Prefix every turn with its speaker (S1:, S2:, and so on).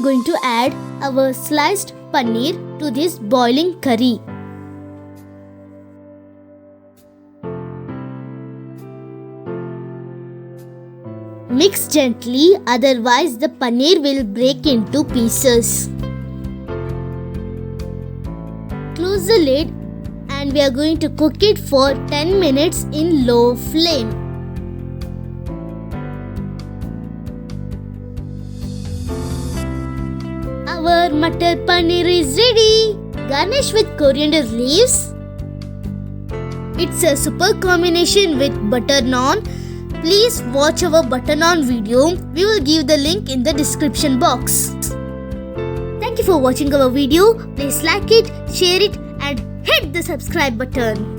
S1: going to add our sliced paneer to this boiling curry. Mix gently, otherwise the paneer will break into pieces. Close the lid and we are going to cook it for 10 minutes in low flame. Our Matar paneer is ready. Garnish with coriander leaves. It's a super combination with butter naan. Please watch our butter naan video. We will give the link in the description box. Thank you for watching our video. Please like it, share it and hit the subscribe button.